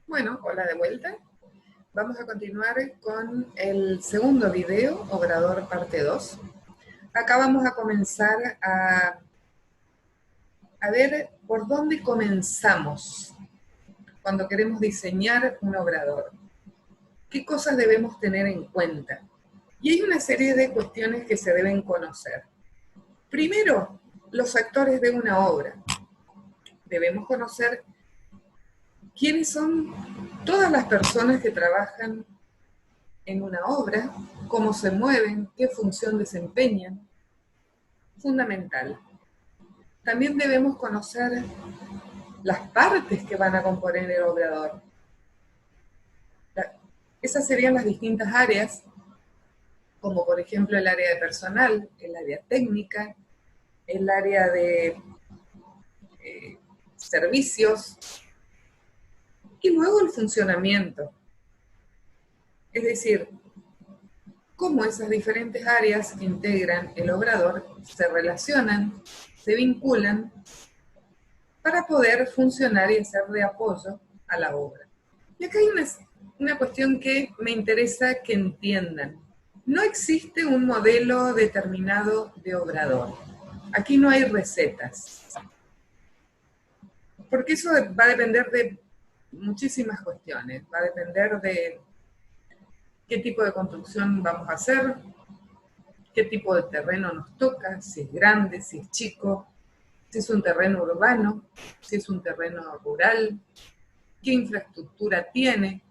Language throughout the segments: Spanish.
Bueno, hola de vuelta. Vamos a continuar con el segundo video, Obrador parte 2. Acá vamos a comenzar a ver por dónde comenzamos cuando queremos diseñar un obrador. ¿Qué cosas debemos tener en cuenta? Y hay una serie de cuestiones que se deben conocer. Primero, los actores de una obra. Debemos conocer quiénes son todas las personas que trabajan en una obra, cómo se mueven, qué función desempeñan. Fundamental. También debemos conocer las partes que van a componer el obrador. Esas serían las distintas áreas, como por ejemplo el área de personal, el área técnica, el área de servicios y luego el funcionamiento. Es decir, cómo esas diferentes áreas que integran el obrador se relacionan, se vinculan para poder funcionar y ser de apoyo a la obra. Y acá hay una cuestión que me interesa que entiendan. No existe un modelo determinado de obrador. Aquí no hay recetas. Porque eso va a depender de muchísimas cuestiones. Va a depender de qué tipo de construcción vamos a hacer, qué tipo de terreno nos toca, si es grande, si es chico, si es un terreno urbano, si es un terreno rural, qué infraestructura tiene.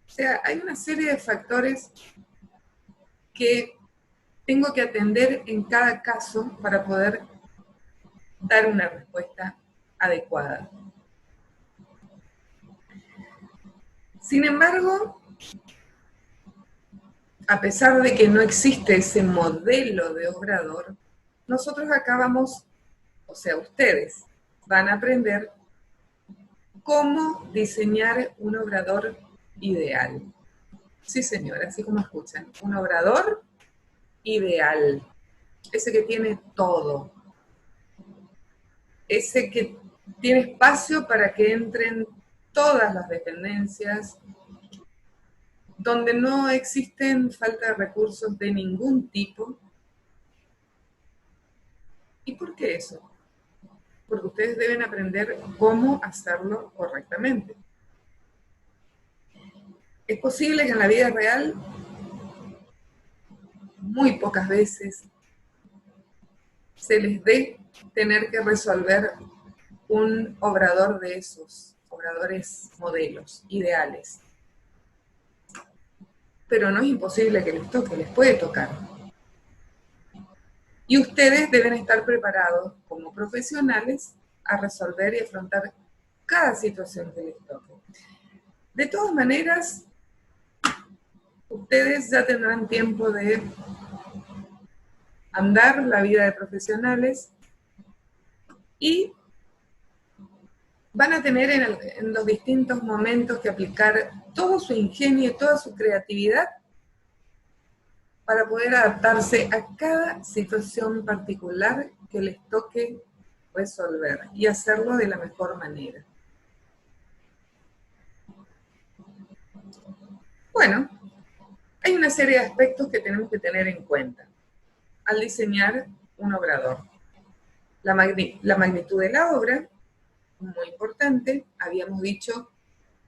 O sea, hay una serie de factores que tengo que atender en cada caso para poder dar una respuesta adecuada. Sin embargo, a pesar de que no existe ese modelo de obrador, nosotros acá vamos, o sea, ustedes van a aprender cómo diseñar un obrador ideal. Sí, señora, así como escuchan, un obrador ideal, ese que tiene todo, ese que tiene espacio para que entren todas las dependencias, donde no existen falta de recursos de ningún tipo. ¿Y por qué eso? Porque ustedes deben aprender cómo hacerlo correctamente. Es posible que en la vida real, muy pocas veces, se les dé tener que resolver un obrador de esos obradores modelos, ideales. Pero no es imposible que les toque, les puede tocar. Y ustedes deben estar preparados como profesionales a resolver y afrontar cada situación que les toque. De todas maneras, ustedes ya tendrán tiempo de andar la vida de profesionales y van a tener en los distintos momentos que aplicar todo su ingenio y toda su creatividad para poder adaptarse a cada situación particular que les toque resolver y hacerlo de la mejor manera. Bueno, hay una serie de aspectos que tenemos que tener en cuenta al diseñar un obrador. La magnitud de la obra, muy importante. Habíamos dicho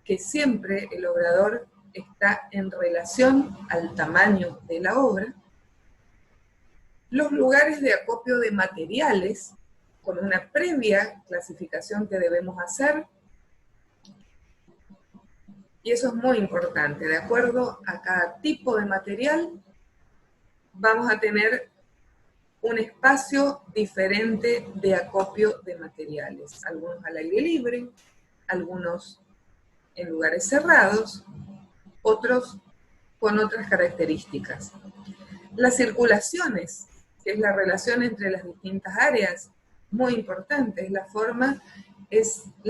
que siempre el obrador está en relación al tamaño de la obra. Los lugares de acopio de materiales, con una previa clasificación que debemos hacer. Y eso es muy importante. De acuerdo a cada tipo de material, vamos a tener un espacio diferente de acopio de materiales. Algunos al aire libre, algunos en lugares cerrados, otros con otras características. Las circulaciones, que es la relación entre las distintas áreas, muy importante. Las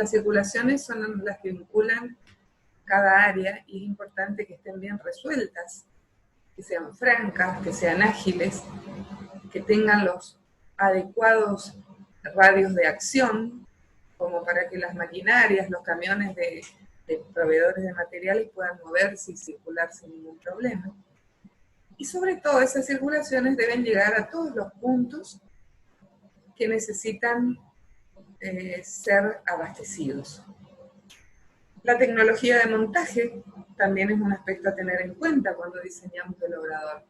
circulaciones son las que vinculan cada área y es importante que estén bien resueltas, que sean francas, que sean ágiles, que tengan los adecuados radios de acción, como para que las maquinarias, los camiones de de proveedores de materiales puedan moverse y circular sin ningún problema. Y sobre todo esas circulaciones deben llegar a todos los puntos que necesitan ser abastecidos. La tecnología de montaje también es un aspecto a tener en cuenta cuando diseñamos el obrador.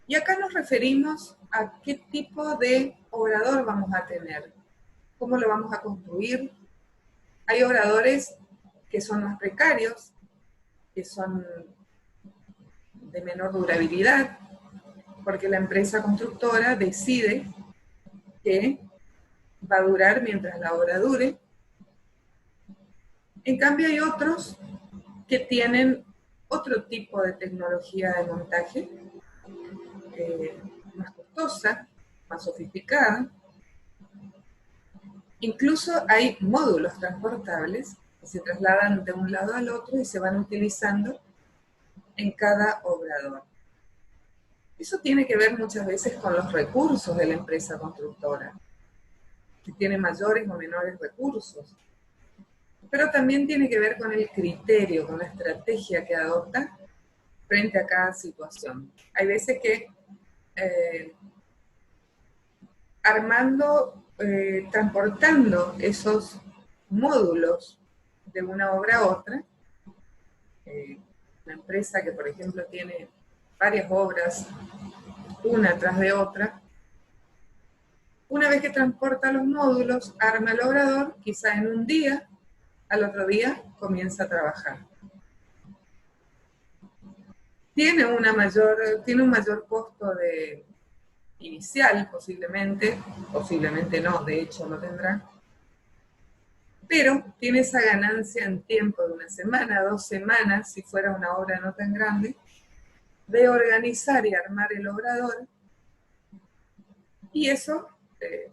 Y acá nos referimos a qué tipo de obrador vamos a tener, cómo lo vamos a construir. Hay obradores que son más precarios, que son de menor durabilidad, porque la empresa constructora decide que va a durar mientras la obra dure. En cambio hay otros que tienen otro tipo de tecnología de montaje, más costosa, más sofisticada. Incluso hay módulos transportables que se trasladan de un lado al otro y se van utilizando en cada obrador. Eso tiene que ver muchas veces con los recursos de la empresa constructora, que tiene mayores o menores recursos. Pero también tiene que ver con el criterio, con la estrategia que adopta frente a cada situación. Hay veces que transportando esos módulos de una obra a otra, una empresa que por ejemplo tiene varias obras, una tras de otra, una vez que transporta los módulos, arma el obrador, quizá en un día, al otro día comienza a trabajar. Tiene un mayor costo inicial, posiblemente no, de hecho lo tendrá, pero tiene esa ganancia en tiempo de una semana, 2 semanas, si fuera una obra no tan grande, de organizar y armar el obrador, y eso,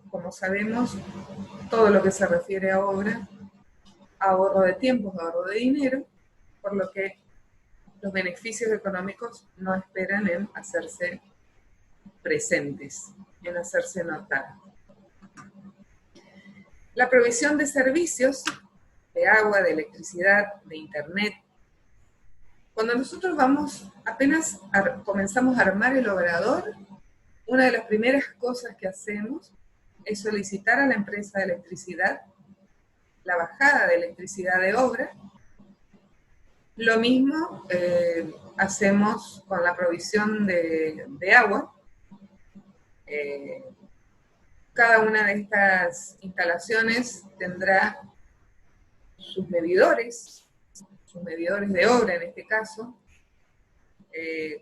como sabemos, todo lo que se refiere a obra, ahorro de tiempo, ahorro de dinero, por lo que los beneficios económicos no esperan en hacerse presentes, en hacerse notar. La provisión de servicios, de agua, de electricidad, de internet. Cuando nosotros apenas comenzamos a armar el obrador, una de las primeras cosas que hacemos es solicitar a la empresa de electricidad la bajada de electricidad de obra. Lo mismo hacemos con la provisión de agua. Cada una de estas instalaciones tendrá sus medidores de obra en este caso,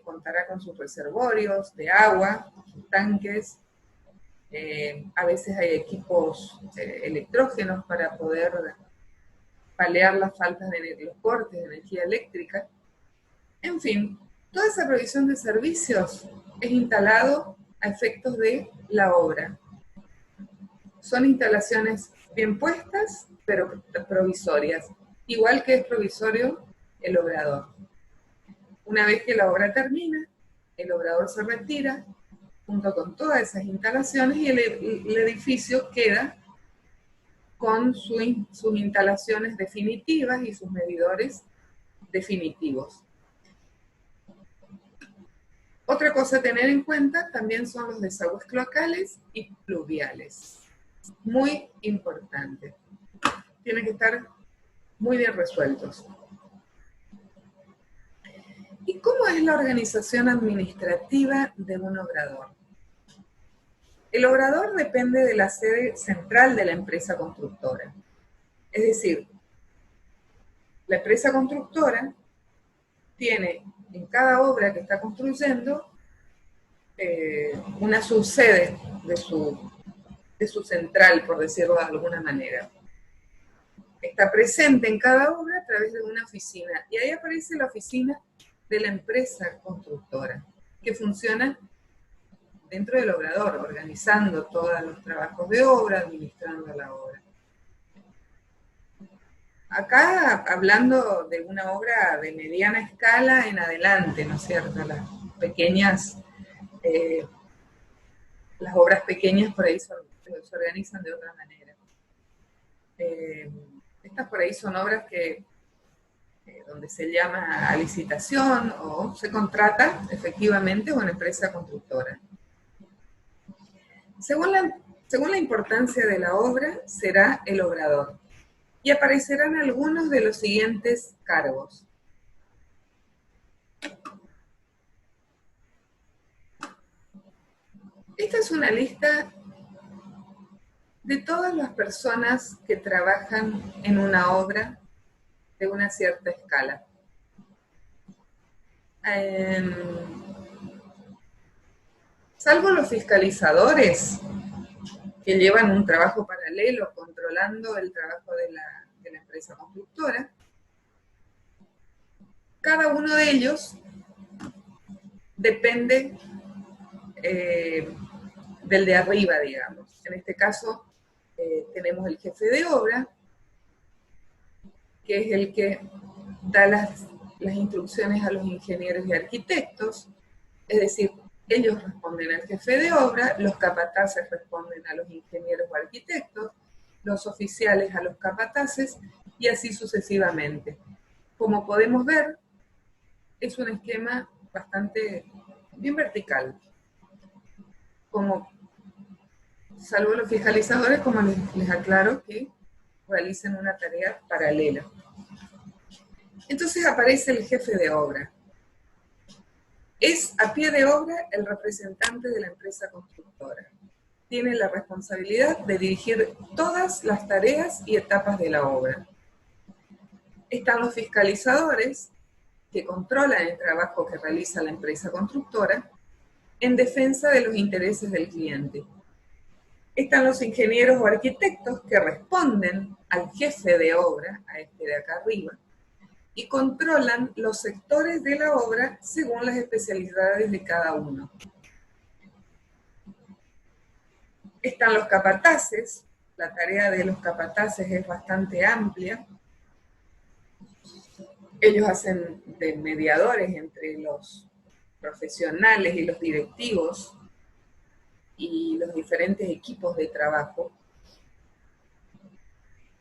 contará con sus reservorios de agua, sus tanques, a veces hay equipos electrógenos para poder paliar las faltas de los cortes de energía eléctrica. En fin, toda esa provisión de servicios es instalado a efectos de la obra. Son instalaciones bien puestas, pero provisorias, igual que es provisorio el obrador. Una vez que la obra termina, el obrador se retira junto con todas esas instalaciones y el edificio queda con sus instalaciones definitivas y sus medidores definitivos. Otra cosa a tener en cuenta también son los desagües cloacales y pluviales. Muy importante. Tienen que estar muy bien resueltos. ¿Y cómo es la organización administrativa de un obrador? El obrador depende de la sede central de la empresa constructora. Es decir, la empresa constructora tiene en cada obra que está construyendo una subsede de su central, por decirlo de alguna manera. Está presente en cada obra a través de una oficina, y ahí aparece la oficina de la empresa constructora, que funciona dentro del obrador, organizando todos los trabajos de obra, administrando la obra. Acá, hablando de una obra de mediana escala en adelante, ¿no es cierto? Las obras pequeñas por ahí se organizan de otra manera. Estas por ahí son obras que donde se llama a licitación o se contrata efectivamente una empresa constructora. Según la importancia de la obra, será el obrador. Y aparecerán algunos de los siguientes cargos. Esta es una lista de todas las personas que trabajan en una obra de una cierta escala. Salvo los fiscalizadores, que llevan un trabajo paralelo controlando el trabajo de la empresa constructora, cada uno de ellos depende del de arriba, digamos. En este caso, tenemos el jefe de obra, que es el que da las instrucciones a los ingenieros y arquitectos, es decir, ellos responden al jefe de obra, los capataces responden a los ingenieros o arquitectos, los oficiales a los capataces, y así sucesivamente. Como podemos ver, es un esquema bastante bien vertical. Como, salvo los fiscalizadores, como les aclaro, que realicen una tarea paralela. Entonces aparece el jefe de obra. Es a pie de obra el representante de la empresa constructora. Tiene la responsabilidad de dirigir todas las tareas y etapas de la obra. Están los fiscalizadores, que controlan el trabajo que realiza la empresa constructora, en defensa de los intereses del cliente. Están los ingenieros o arquitectos que responden al jefe de obra, a este de acá arriba, y controlan los sectores de la obra según las especialidades de cada uno. Están los capataces. La tarea de los capataces es bastante amplia. Ellos hacen de mediadores entre los profesionales y los directivos y los diferentes equipos de trabajo.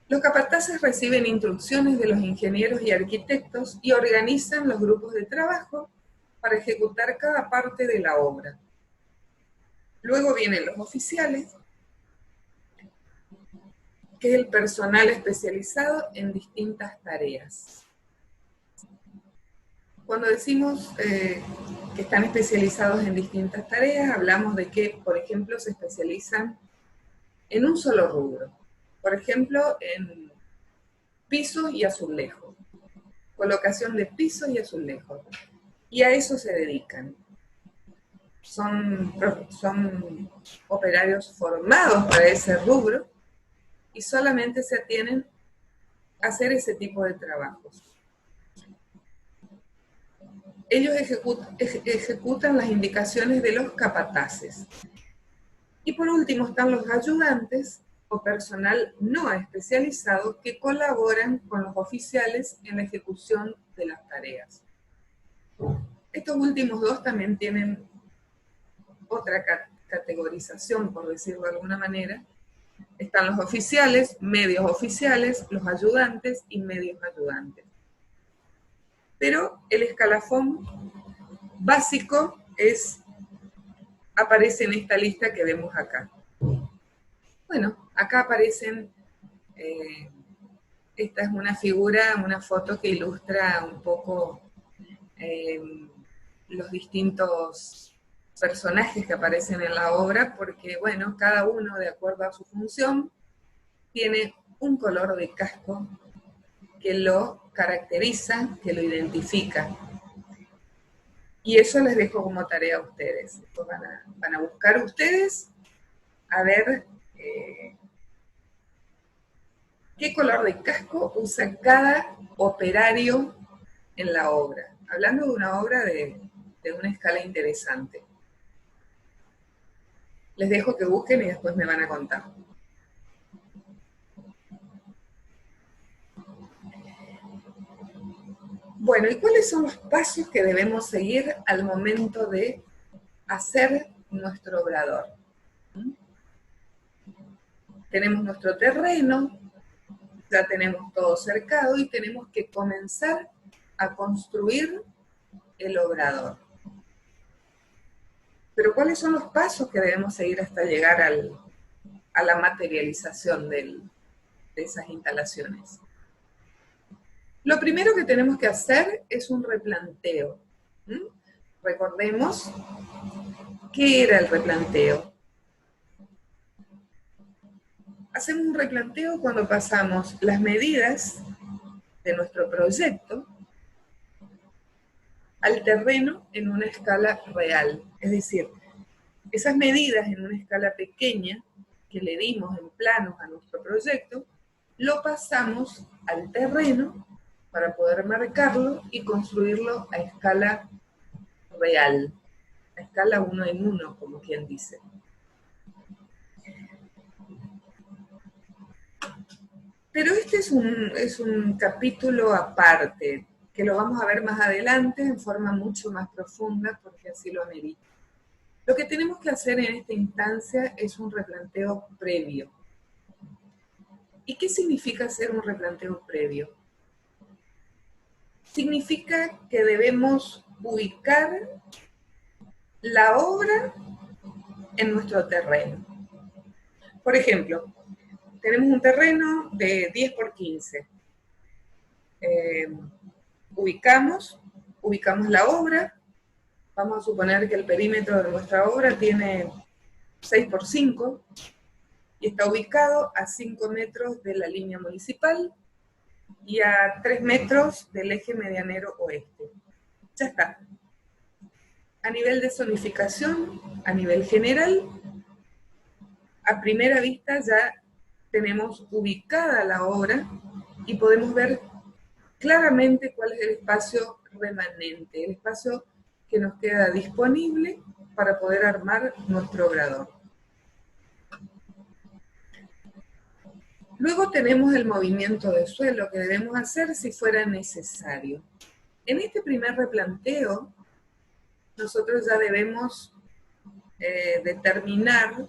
Los capataces reciben instrucciones de los ingenieros y arquitectos y organizan los grupos de trabajo para ejecutar cada parte de la obra. Luego vienen los oficiales, que es el personal especializado en distintas tareas. Cuando decimos que están especializados en distintas tareas, hablamos de que, por ejemplo, se especializan en un solo rubro. Por ejemplo, en pisos y azulejos, colocación de pisos y azulejos. Y a eso se dedican. Son operarios formados para ese rubro y solamente se atienen a hacer ese tipo de trabajos. Ellos ejecutan las indicaciones de los capataces. Y por último están los ayudantes o personal no especializado que colaboran con los oficiales en la ejecución de las tareas. Estos últimos dos también tienen otra categorización, por decirlo de alguna manera. Están los oficiales, medios oficiales, los ayudantes y medios ayudantes. Pero el escalafón básico aparece en esta lista que vemos acá. Bueno, acá aparecen, esta es una figura, una foto que ilustra un poco los distintos personajes que aparecen en la obra, porque, bueno, cada uno, de acuerdo a su función, tiene un color de casco que lo caracteriza, que lo identifica. Y eso les dejo como tarea a ustedes. Después van a buscar ustedes a ver qué color de casco usa cada operario en la obra. Hablando de una obra de una escala interesante. Les dejo que busquen y después me van a contar. Bueno, ¿y cuáles son los pasos que debemos seguir al momento de hacer nuestro obrador? Tenemos nuestro terreno, Ya tenemos todo cercado y tenemos que comenzar a construir el obrador. Pero ¿cuáles son los pasos que debemos seguir hasta llegar a la materialización de esas instalaciones? Lo primero que tenemos que hacer es un replanteo. Recordemos qué era el replanteo. Hacemos un replanteo cuando pasamos las medidas de nuestro proyecto al terreno en una escala real. Es decir, esas medidas en una escala pequeña que le dimos en planos a nuestro proyecto, lo pasamos al terreno para poder marcarlo y construirlo a escala real, a escala 1 en 1, como quien dice. Pero este es un capítulo aparte, que lo vamos a ver más adelante en forma mucho más profunda, porque así lo amerita. Lo que tenemos que hacer en esta instancia es un replanteo previo. ¿Y qué significa hacer un replanteo previo? Significa que debemos ubicar la obra en nuestro terreno. Por ejemplo, tenemos un terreno de 10 por 15. Ubicamos la obra. Vamos a suponer que el perímetro de nuestra obra tiene 6 por 5 y está ubicado a 5 metros de la línea municipal y a 3 metros del eje medianero oeste. Ya está. A nivel de zonificación, a nivel general, a primera vista ya tenemos ubicada la obra y podemos ver claramente cuál es el espacio remanente, el espacio que nos queda disponible para poder armar nuestro obrador. Luego tenemos el movimiento de suelo que debemos hacer si fuera necesario. En este primer replanteo, nosotros ya debemos determinar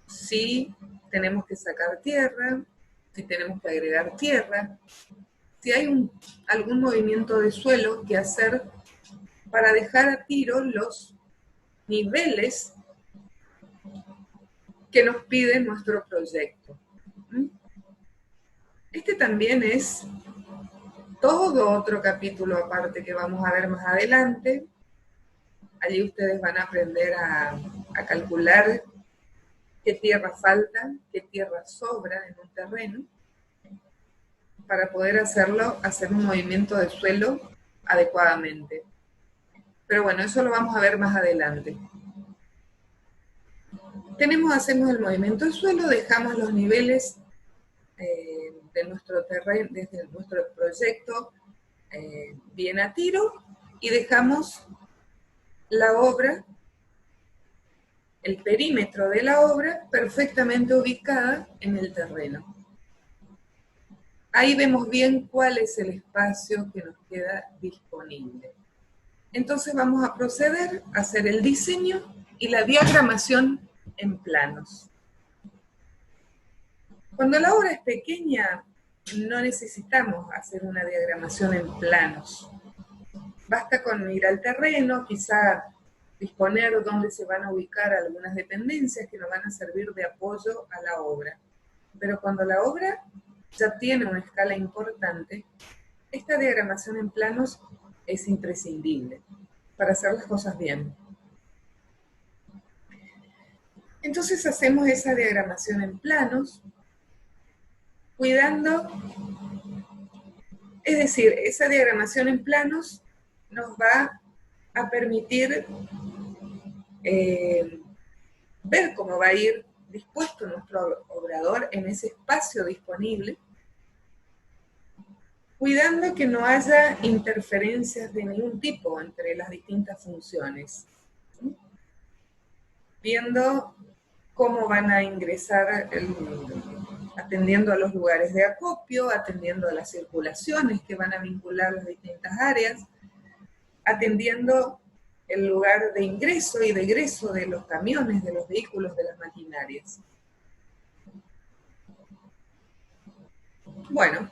si tenemos que sacar tierra, si tenemos que agregar tierra, si hay algún movimiento de suelo que hacer para dejar a tiro los niveles que nos pide nuestro proyecto. Este también es todo otro capítulo aparte que vamos a ver más adelante. Allí ustedes van a aprender a calcular qué tierra falta, qué tierra sobra en un terreno, para poder hacer un movimiento de suelo adecuadamente. Pero bueno, eso lo vamos a ver más adelante. Hacemos el movimiento de suelo, dejamos los niveles de nuestro terreno, desde nuestro proyecto bien a tiro, y dejamos la obra, el perímetro de la obra, perfectamente ubicada en el terreno. Ahí vemos bien cuál es el espacio que nos queda disponible. Entonces vamos a proceder a hacer el diseño y la diagramación en planos. Cuando la obra es pequeña, no necesitamos hacer una diagramación en planos. Basta con ir al terreno, quizá disponer dónde se van a ubicar algunas dependencias que nos van a servir de apoyo a la obra. Pero cuando la obra ya tiene una escala importante, esta diagramación en planos es imprescindible para hacer las cosas bien. Entonces hacemos esa diagramación en planos, cuidando, es decir, esa diagramación en planos nos va a permitir ver cómo va a ir dispuesto nuestro obrador en ese espacio disponible, cuidando que no haya interferencias de ningún tipo entre las distintas funciones, viendo cómo van a ingresar, atendiendo a los lugares de acopio, atendiendo a las circulaciones que van a vincular las distintas áreas, atendiendo el lugar de ingreso y de egreso de los camiones, de los vehículos, de las maquinarias. Bueno,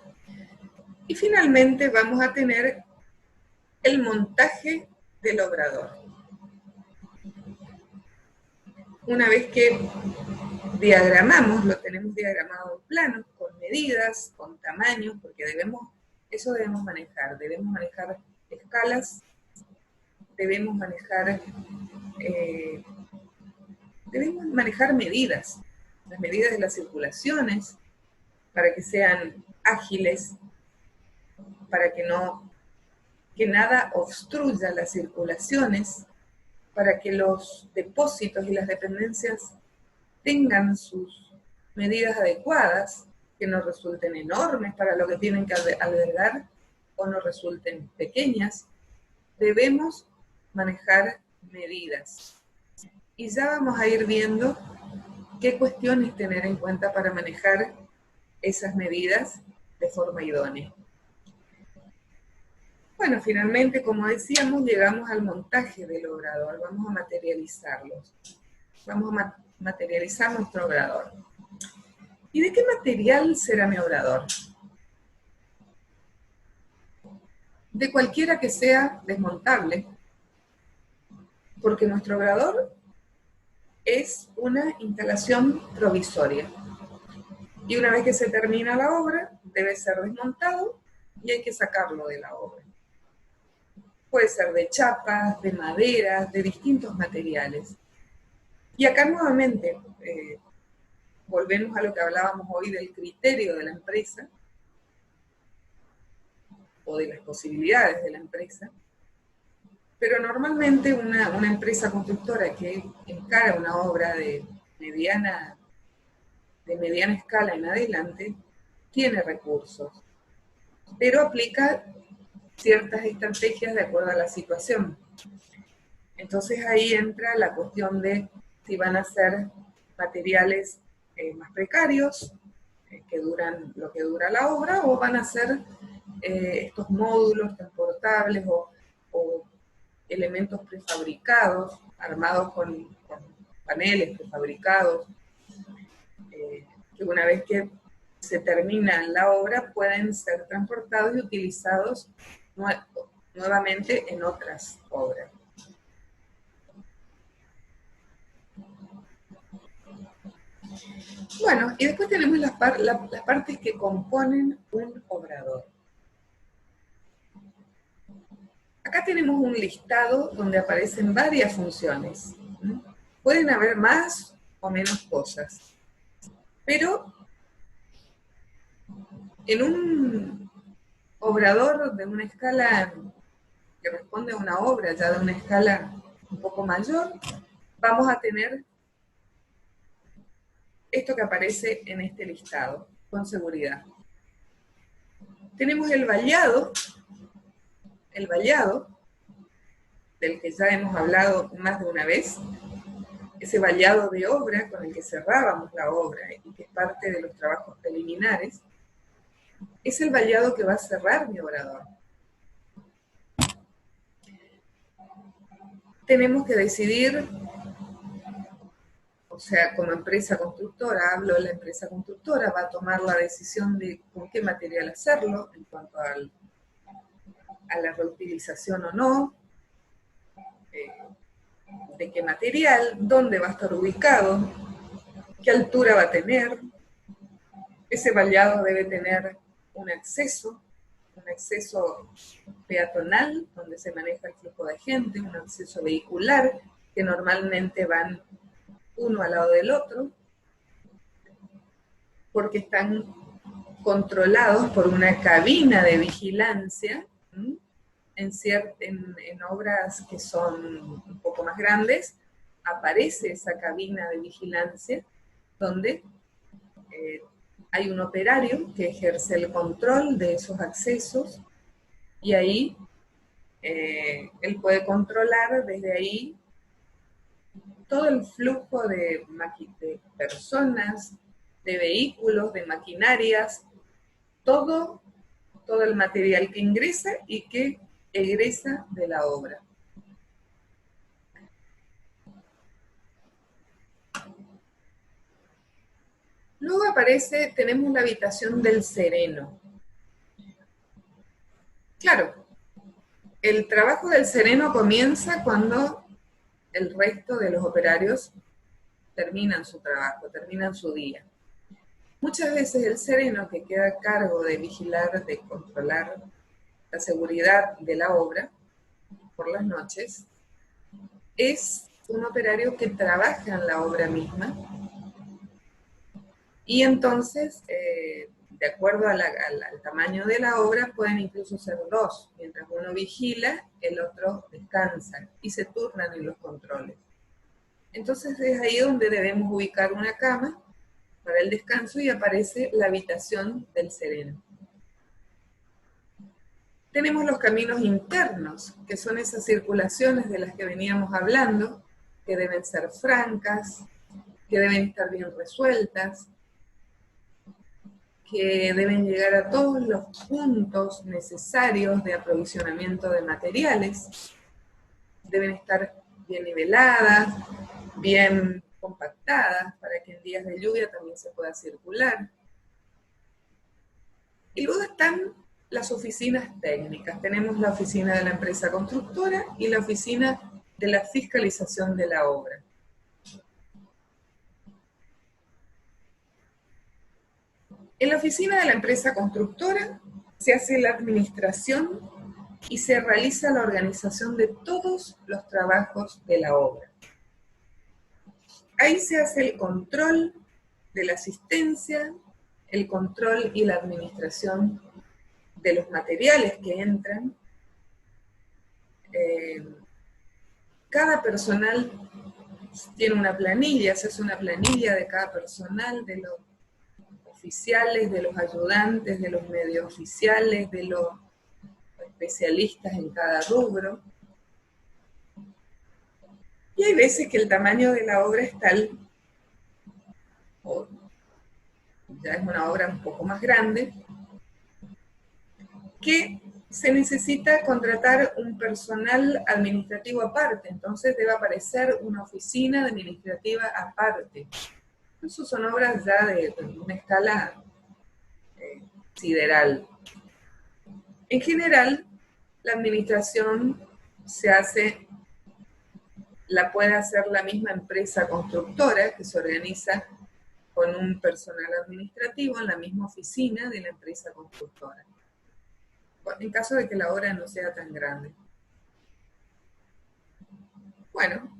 y finalmente vamos a tener el montaje del obrador. Una vez que diagramamos, lo tenemos diagramado en planos, con medidas, con tamaños, porque debemos manejar escalas, debemos manejar medidas, las medidas de las circulaciones, para que sean ágiles, para que nada obstruya las circulaciones, para que los depósitos y las dependencias tengan sus medidas adecuadas, que no resulten enormes para lo que tienen que albergar o no resulten pequeñas. Debemos manejar medidas. Y ya vamos a ir viendo qué cuestiones tener en cuenta para manejar esas medidas de forma idónea. Bueno, finalmente, como decíamos, llegamos al montaje del obrador. Vamos a materializarlos. Vamos a materializar nuestro obrador. ¿Y de qué material será mi obrador? De cualquiera que sea desmontable, porque nuestro obrador es una instalación provisoria. Y una vez que se termina la obra, debe ser desmontado y hay que sacarlo de la obra. Puede ser de chapas, de madera, de distintos materiales. Y acá nuevamente volvemos a lo que hablábamos hoy del criterio de la empresa o de las posibilidades de la empresa. Pero normalmente una empresa constructora que encara una obra de mediana escala en adelante tiene recursos, pero aplica ciertas estrategias de acuerdo a la situación. Entonces ahí entra la cuestión de si van a ser materiales más precarios, que duran lo que dura la obra, o van a ser estos módulos transportables o elementos prefabricados, armados con paneles prefabricados, que una vez que se termina la obra pueden ser transportados y utilizados nuevamente en otras obras. Bueno, y después tenemos las partes que componen un obrador. Acá tenemos un listado donde aparecen varias funciones. Pueden haber más o menos cosas, pero en un obrador de una escala que responde a una obra ya de una escala un poco mayor, vamos a tener esto que aparece en este listado, con seguridad. Tenemos el vallado, del que ya hemos hablado más de una vez, ese vallado de obra con el que cerrábamos la obra y que es parte de los trabajos preliminares, es el vallado que va a cerrar mi obrador. Tenemos que decidir, o sea, como empresa constructora, hablo de la empresa constructora, va a tomar la decisión de con qué material hacerlo, en cuanto a la reutilización o no, de qué material, dónde va a estar ubicado, qué altura va a tener. Ese vallado debe tener un acceso peatonal, donde se maneja el flujo de gente, un acceso vehicular, que normalmente van uno al lado del otro, porque están controlados por una cabina de vigilancia. En obras que son un poco más grandes, aparece esa cabina de vigilancia donde hay un operario que ejerce el control de esos accesos y ahí él puede controlar desde ahí todo el flujo de personas, de vehículos, de maquinarias, todo el material que ingresa y que egresa de la obra. Luego aparece, tenemos la habitación del sereno. Claro, el trabajo del sereno comienza cuando el resto de los operarios terminan su trabajo, terminan su día. Muchas veces el sereno, que queda a cargo de vigilar, de controlar la seguridad de la obra por las noches, es un operario que trabaja en la obra misma y entonces, de acuerdo al tamaño de la obra, pueden incluso ser dos. Mientras uno vigila, el otro descansa y se turnan en los controles. Entonces es ahí donde debemos ubicar una cama para el descanso y aparece la habitación del sereno. Tenemos los caminos internos, que son esas circulaciones de las que veníamos hablando, que deben ser francas, que deben estar bien resueltas, que deben llegar a todos los puntos necesarios de aprovisionamiento de materiales, deben estar bien niveladas, bien compactadas, para que en días de lluvia también se pueda circular. Y luego están las oficinas técnicas. Tenemos la oficina de la empresa constructora y la oficina de la fiscalización de la obra. En la oficina de la empresa constructora se hace la administración y se realiza la organización de todos los trabajos de la obra. Ahí se hace el control de la asistencia, el control y la administración de los materiales que entran. Cada personal tiene una planilla, se hace una planilla de cada personal, de los oficiales, de los ayudantes, de los medio oficiales, de los especialistas en cada rubro. Y hay veces que el tamaño de la obra es tal, o ya es una obra un poco más grande, que se necesita contratar un personal administrativo aparte, entonces debe aparecer una oficina administrativa aparte. Eso son obras ya de una escala sideral. En general, la administración la puede hacer la misma empresa constructora, que se organiza con un personal administrativo en la misma oficina de la empresa constructora, en caso de que la obra no sea tan grande. Bueno,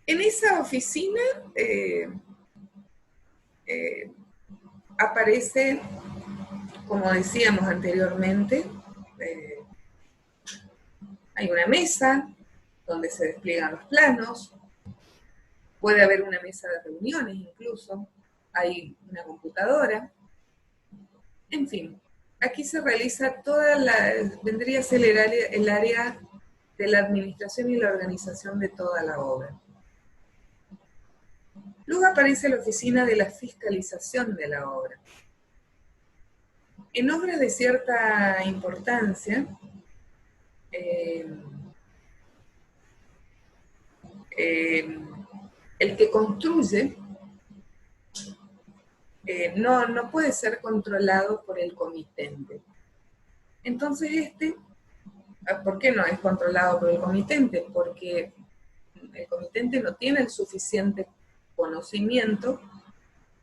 en esa oficina aparece, como decíamos anteriormente, hay una mesa donde se despliegan los planos, puede haber una mesa de reuniones incluso, hay una computadora, en fin, aquí se realiza vendría a ser el área de la administración y la organización de toda la obra. Luego aparece la oficina de la fiscalización de la obra. En obras de cierta importancia, el que construye no puede ser controlado por el comitente. Entonces ¿por qué no es controlado por el comitente? Porque el comitente no tiene el suficiente conocimiento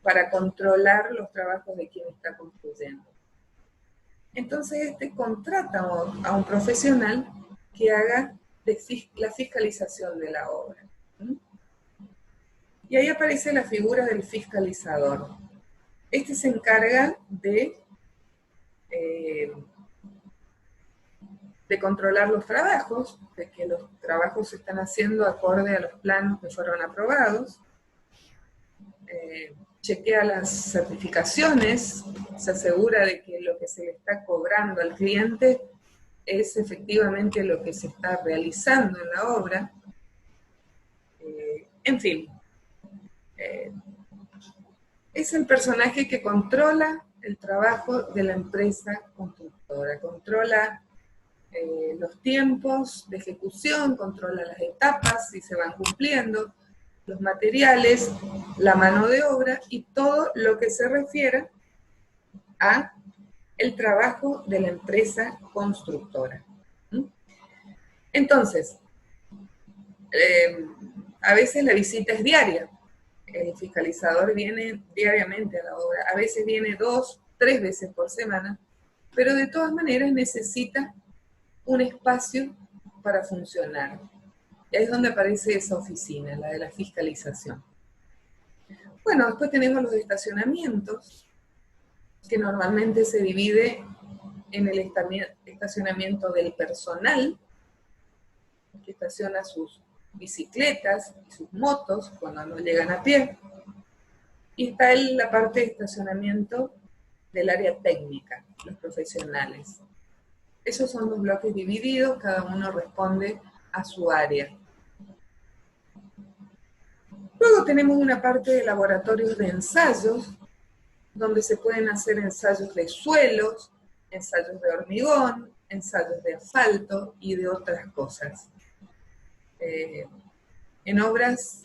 para controlar los trabajos de quien está construyendo. Entonces contrata a un profesional que haga la fiscalización de la obra. Y ahí aparece la figura del fiscalizador. Se encarga de controlar los trabajos, de que los trabajos se están haciendo acorde a los planos que fueron aprobados, chequea las certificaciones, se asegura de que lo que se le está cobrando al cliente es efectivamente lo que se está realizando en la obra. En fin, es el personaje que controla el trabajo de la empresa constructora, controla los tiempos de ejecución, controla las etapas si se van cumpliendo, los materiales, la mano de obra y todo lo que se refiera a el trabajo de la empresa constructora. Entonces, a veces la visita es diaria. El fiscalizador viene diariamente a la obra. A veces viene 2, 3 veces por semana, pero de todas maneras necesita un espacio para funcionar. Y ahí es donde aparece esa oficina, la de la fiscalización. Bueno, después tenemos los estacionamientos, que normalmente se divide en el estacionamiento del personal, que estaciona sus bicicletas y sus motos cuando no llegan a pie. Y está la parte de estacionamiento del área técnica, los profesionales. Esos son los bloques divididos, cada uno responde a su área. Luego tenemos una parte de laboratorios de ensayos, donde se pueden hacer ensayos de suelos, ensayos de hormigón, ensayos de asfalto y de otras cosas. En obras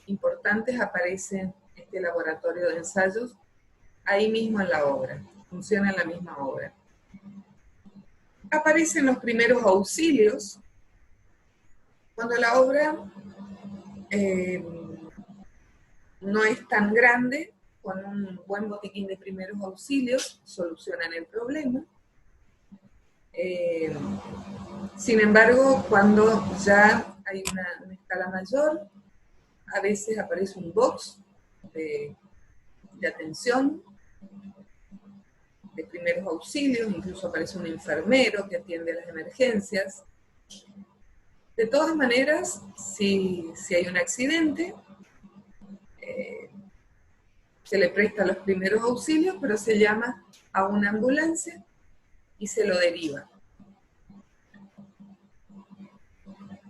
importantes aparece este laboratorio de ensayos ahí mismo en la obra, funciona en la misma obra. Aparecen los primeros auxilios, cuando la obra no es tan grande, con un buen botiquín de primeros auxilios solucionan el problema. Sin embargo, cuando ya hay una escala mayor, a veces aparece un box de atención, de primeros auxilios, incluso aparece un enfermero que atiende las emergencias. De todas maneras, si hay un accidente, se le presta los primeros auxilios, pero se llama a una ambulancia y se lo deriva.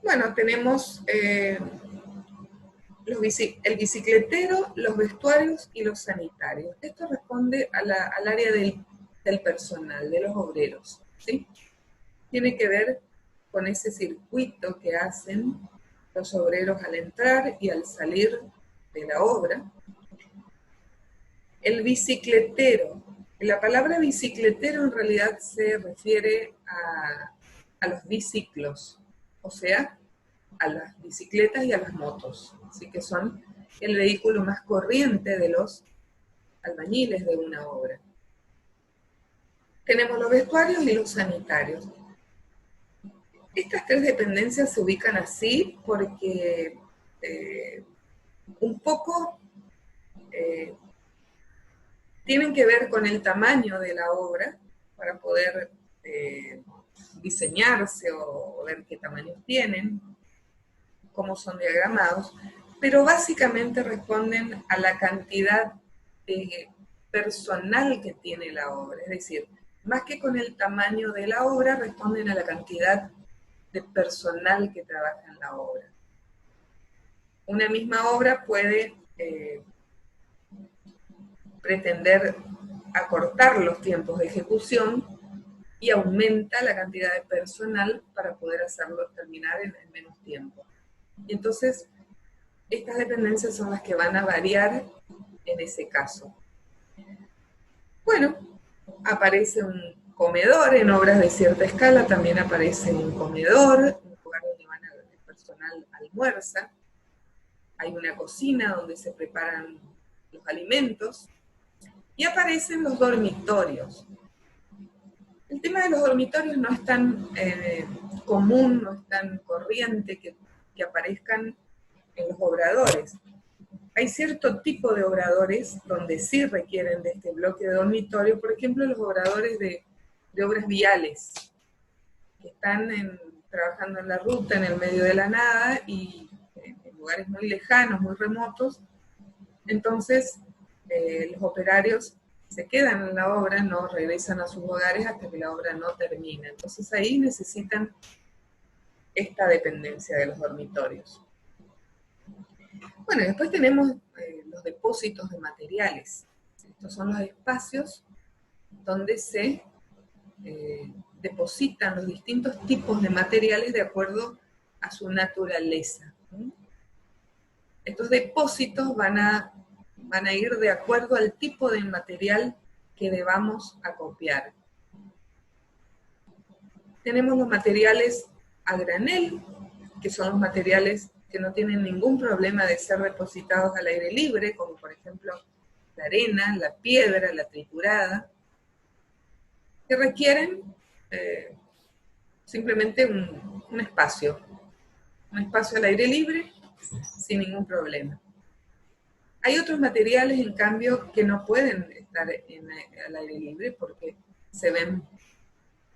Bueno, tenemos el bicicletero, los vestuarios y los sanitarios. Esto responde al área del personal, de los obreros, ¿sí? Tiene que ver con ese circuito que hacen los obreros al entrar y al salir de la obra. El bicicletero. La palabra bicicletero en realidad se refiere a los biciclos, o sea, a las bicicletas y a las motos. Así que son el vehículo más corriente de los albañiles de una obra. Tenemos los vestuarios y los sanitarios. Estas tres dependencias se ubican así porque un poco tienen que ver con el tamaño de la obra para poder diseñarse o ver qué tamaños tienen, cómo son diagramados, pero básicamente responden a la cantidad de personal que tiene la obra. Es decir, más que con el tamaño de la obra, responden a la cantidad de personal que trabaja en la obra. Una misma obra puede pretender acortar los tiempos de ejecución y aumenta la cantidad de personal para poder hacerlo terminar en menos tiempo. Y entonces, estas dependencias son las que van a variar en ese caso. Bueno, aparece un comedor en obras de cierta escala, también aparece un comedor, un lugar donde el personal almuerza. Hay una cocina donde se preparan los alimentos. Y aparecen los dormitorios. El tema de los dormitorios no es tan común, no es tan corriente que aparezcan en los obradores. Hay cierto tipo de obradores donde sí requieren de este bloque de dormitorio, por ejemplo, los obradores de obras viales, que están trabajando en la ruta, en el medio de la nada, y en lugares muy lejanos, muy remotos. Entonces, los operarios se quedan en la obra, no regresan a sus hogares hasta que la obra no termina. Entonces ahí necesitan esta dependencia de los dormitorios. Bueno, después tenemos los depósitos de materiales. Estos son los espacios donde se depositan los distintos tipos de materiales de acuerdo a su naturaleza. Estos depósitos van a ir de acuerdo al tipo de material que debamos acopiar. Tenemos los materiales a granel, que son los materiales que no tienen ningún problema de ser depositados al aire libre, como por ejemplo la arena, la piedra, la triturada, que requieren simplemente un espacio al aire libre sin ningún problema. Hay otros materiales, en cambio, que no pueden estar al aire libre porque se ven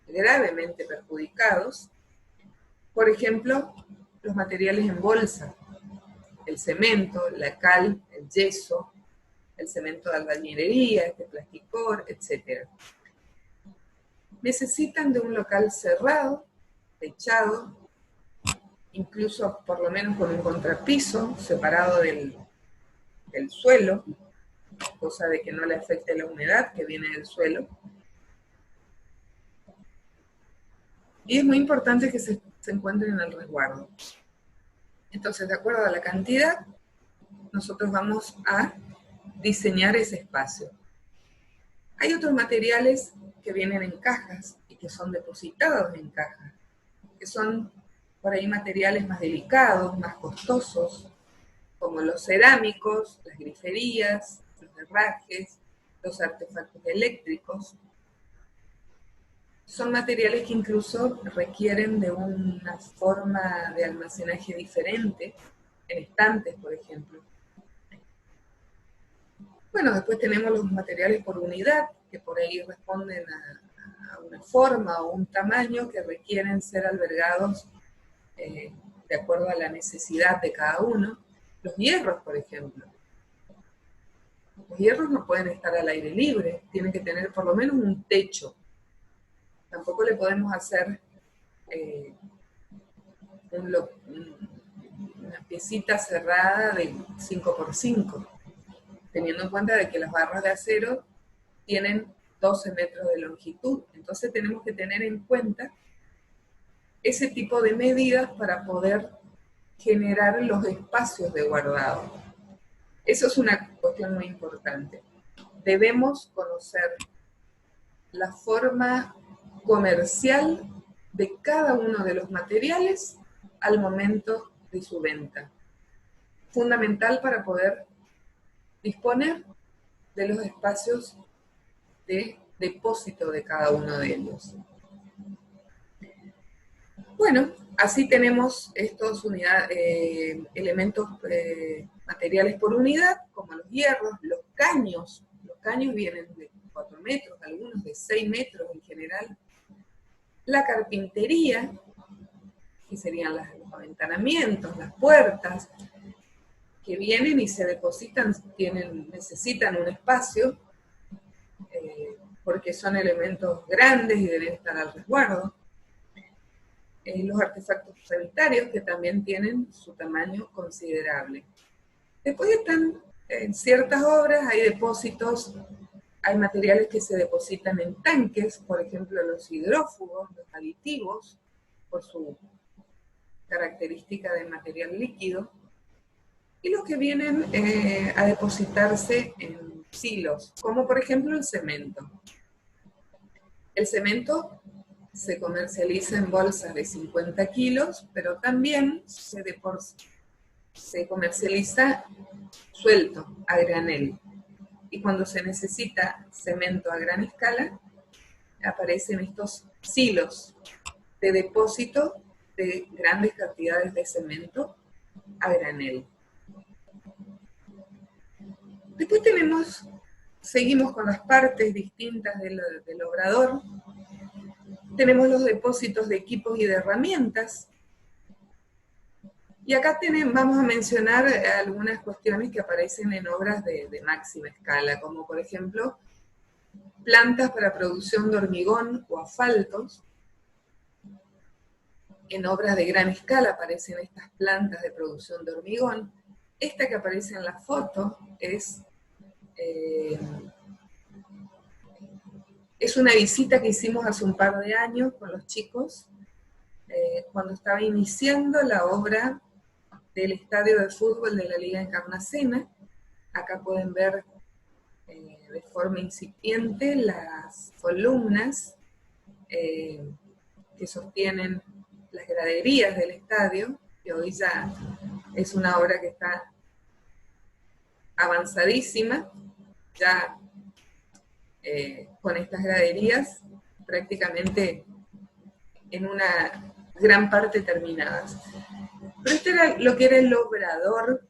gravemente perjudicados. Por ejemplo, los materiales en bolsa, el cemento, la cal, el yeso, el cemento de albañilería, este plasticor, etc. Necesitan de un local cerrado, techado, incluso por lo menos con un contrapiso separado del suelo, cosa de que no le afecte la humedad que viene del suelo. Y es muy importante que se encuentren al resguardo. Entonces, de acuerdo a la cantidad, nosotros vamos a diseñar ese espacio. Hay otros materiales que vienen en cajas y que son depositados en cajas, que son por ahí materiales más delicados, más costosos, como los cerámicos, las griferías, los herrajes, los artefactos eléctricos. Son materiales que incluso requieren de una forma de almacenaje diferente, en estantes, por ejemplo. Bueno, después tenemos los materiales por unidad, que por ahí responden a una forma o un tamaño que requieren ser albergados de acuerdo a la necesidad de cada uno. Los hierros, por ejemplo. Los hierros no pueden estar al aire libre, tienen que tener por lo menos un techo. Tampoco le podemos hacer una piecita cerrada de 5x5, teniendo en cuenta de que las barras de acero tienen 12 metros de longitud. Entonces tenemos que tener en cuenta ese tipo de medidas para poder generar los espacios de guardado. Eso es una cuestión muy importante. Debemos conocer la forma comercial de cada uno de los materiales al momento de su venta. Fundamental para poder disponer de los espacios de depósito de cada uno de ellos. Bueno, así tenemos estos elementos materiales por unidad, como los hierros, los caños. Los caños vienen de 4 metros, algunos de 6 metros en general. La carpintería, que serían los aventanamientos, las puertas, que vienen y se depositan, necesitan un espacio, porque son elementos grandes y deben estar al resguardo. Los artefactos sanitarios, que también tienen su tamaño considerable. Después están en ciertas obras, hay depósitos, hay materiales que se depositan en tanques, por ejemplo los hidrófugos, los aditivos, por su característica de material líquido, y los que vienen a depositarse en silos, como por ejemplo el cemento. El cemento se comercializa en bolsas de 50 kilos, pero también se comercializa suelto, a granel. Y cuando se necesita cemento a gran escala, aparecen estos silos de depósito de grandes cantidades de cemento a granel. Después seguimos con las partes distintas del obrador. Tenemos los depósitos de equipos y de herramientas. Y acá vamos a mencionar algunas cuestiones que aparecen en obras de máxima escala, como por ejemplo, plantas para producción de hormigón o asfaltos. En obras de gran escala aparecen estas plantas de producción de hormigón. Esta que aparece en la foto es una visita que hicimos hace un par de años con los chicos, cuando estaba iniciando la obra del estadio de fútbol de la Liga Encarnacena. Acá pueden ver de forma incipiente las columnas que sostienen las graderías del estadio, que hoy ya es una obra que está avanzadísima, ya con estas graderías prácticamente en una gran parte terminadas. Pero esto era lo que era el obrador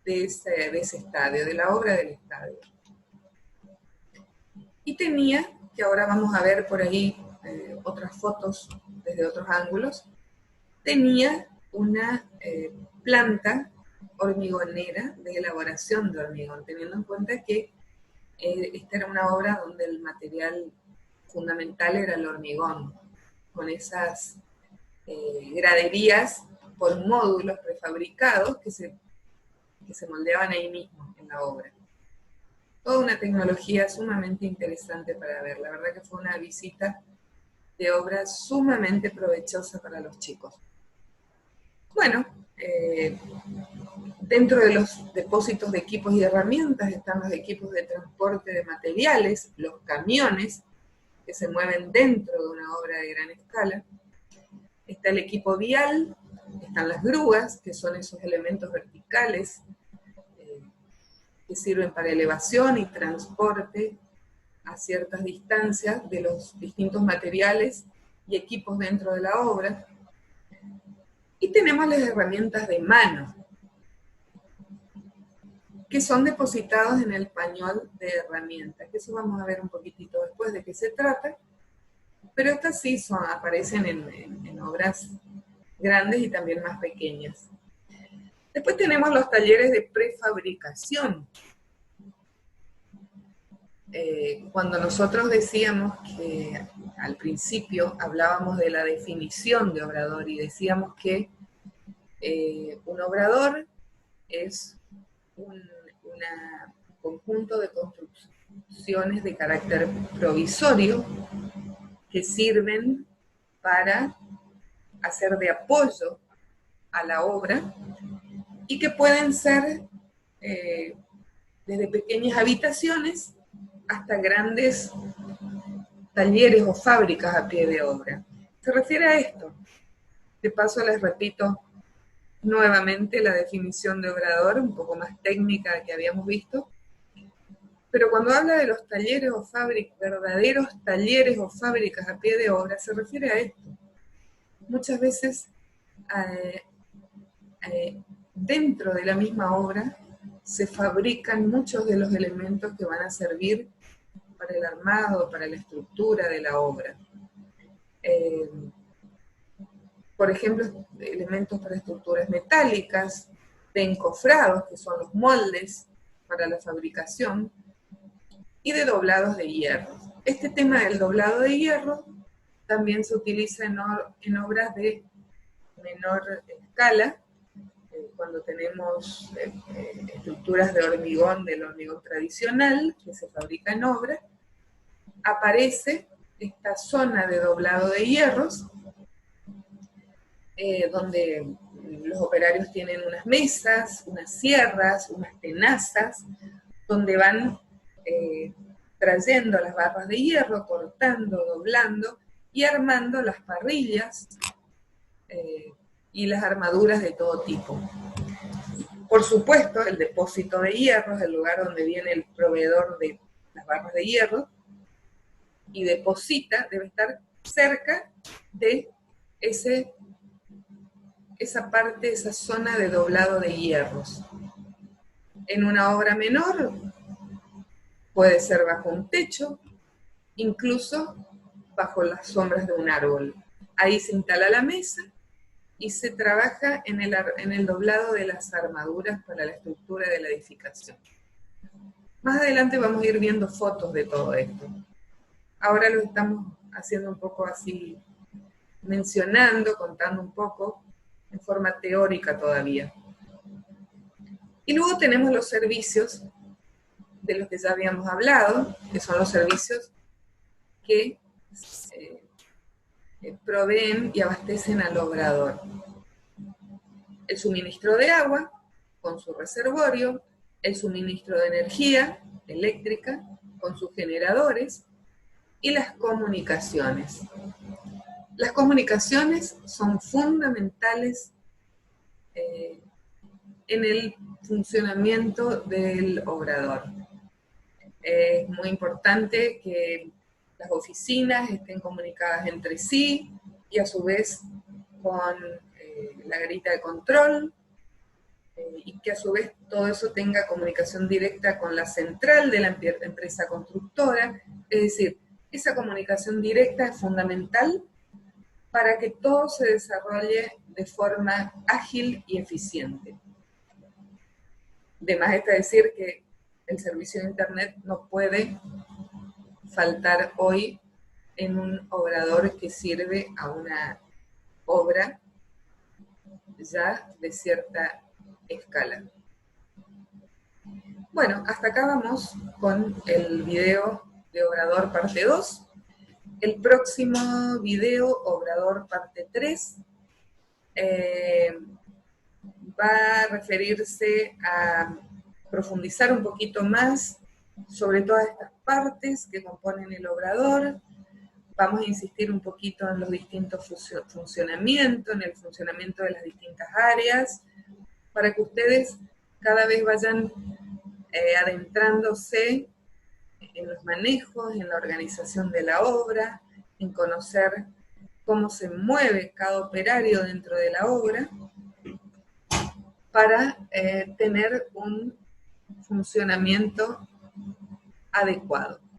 de ese estadio, de la obra del estadio. Y tenía, que ahora vamos a ver por ahí otras fotos desde otros ángulos, tenía una planta hormigonera de elaboración de hormigón, teniendo en cuenta que esta era una obra donde el material fundamental era el hormigón, con esas graderías por módulos prefabricados que se moldeaban ahí mismo en la obra. Toda una tecnología sumamente interesante para ver. La verdad que fue una visita de obra sumamente provechosa para los chicos. Bueno, dentro de los depósitos de equipos y herramientas están los equipos de transporte de materiales, los camiones que se mueven dentro de una obra de gran escala. Está el equipo vial, están las grúas, que son esos elementos verticales que sirven para elevación y transporte a ciertas distancias de los distintos materiales y equipos dentro de la obra. Y tenemos las herramientas de mano, que son depositados en el pañol de herramientas, que eso vamos a ver un poquitito después de qué se trata, pero estas sí aparecen en obras grandes y también más pequeñas. Después tenemos los talleres de prefabricación. Cuando nosotros decíamos que al principio hablábamos de la definición de obrador y decíamos que un obrador es un conjunto de construcciones de carácter provisorio que sirven para hacer de apoyo a la obra y que pueden ser desde pequeñas habitaciones hasta grandes talleres o fábricas a pie de obra. Se refiere a esto. De paso les repito nuevamente la definición de obrador, un poco más técnica que habíamos visto, pero cuando habla de los talleres o fábricas, verdaderos talleres o fábricas a pie de obra, se refiere a esto. Muchas veces dentro de la misma obra se fabrican muchos de los elementos que van a servir para el armado, para la estructura de la obra. Por ejemplo, elementos para estructuras metálicas, de encofrados, que son los moldes para la fabricación, y de doblados de hierro. Este tema del doblado de hierro también se utiliza en obras de menor escala, cuando tenemos estructuras de hormigón, del hormigón tradicional, que se fabrica en obra, aparece esta zona de doblado de hierros, donde los operarios tienen unas mesas, unas sierras, unas tenazas, donde van trayendo las barras de hierro, cortando, doblando y armando las parrillas y las armaduras de todo tipo. Por supuesto, el depósito de hierro es el lugar donde viene el proveedor de las barras de hierro y deposita, debe estar cerca de esa parte, esa zona de doblado de hierros. En una obra menor puede ser bajo un techo, incluso bajo las sombras de un árbol. Ahí se instala la mesa y se trabaja en el doblado de las armaduras para la estructura de la edificación. Más adelante vamos a ir viendo fotos de todo esto. Ahora lo estamos haciendo un poco así, mencionando, contando un poco, en forma teórica todavía. Y luego tenemos los servicios de los que ya habíamos hablado, que son los servicios que proveen y abastecen al obrador. el suministro de agua con su reservorio, el suministro de energía eléctrica con sus generadores y las comunicaciones. Las comunicaciones son fundamentales en el funcionamiento del obrador. Es muy importante que las oficinas estén comunicadas entre sí y a su vez con la garita de control, y que a su vez todo eso tenga comunicación directa con la central de la empresa constructora. Es decir, esa comunicación directa es fundamental para que todo se desarrolle de forma ágil y eficiente. De más está decir que el servicio de Internet no puede faltar hoy en un obrador que sirve a una obra ya de cierta escala. Bueno, hasta acá vamos con el video de Obrador parte 2. El próximo video, Obrador parte 3, va a referirse a profundizar un poquito más sobre todas estas partes que componen el obrador. Vamos a insistir un poquito en los distintos funcionamientos, en el funcionamiento de las distintas áreas, para que ustedes cada vez vayan adentrándose en los manejos, en la organización de la obra, en conocer cómo se mueve cada operario dentro de la obra, para tener un funcionamiento adecuado.